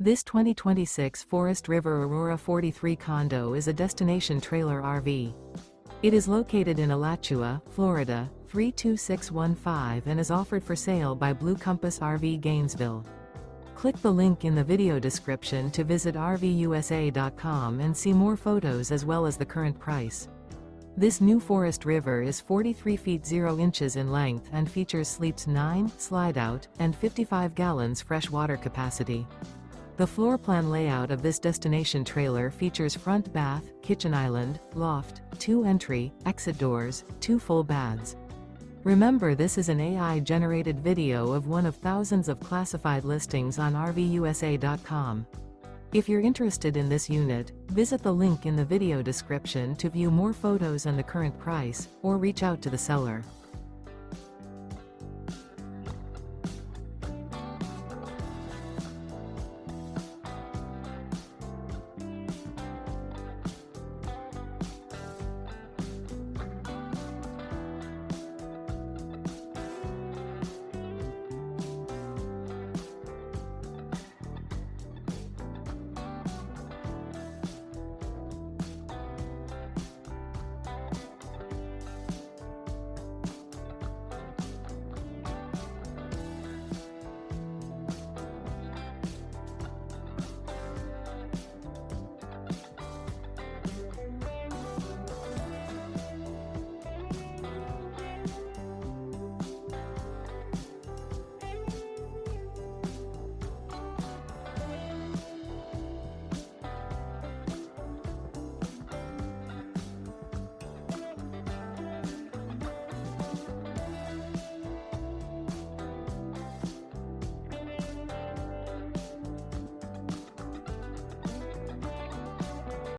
This 2026 Forest River Aurora 43 condo is a destination trailer RV. It is located in Alachua, Florida, 32615 and is offered for sale by Blue Compass RV Gainesville. Click the link in the video description to visit RVUSA.com and see more photos as well as the current price. This new Forest River is 43 feet 0 inches in length and features sleeps 9, slide-out, and 55 gallons fresh water capacity. The floor plan layout of this destination trailer features front bath, kitchen island, loft, 2 entry, exit doors, 2 full baths. Remember, this is an AI-generated video of one of thousands of classified listings on RVUSA.com. If you're interested in this unit, visit the link in the video description to view more photos and the current price, or reach out to the seller.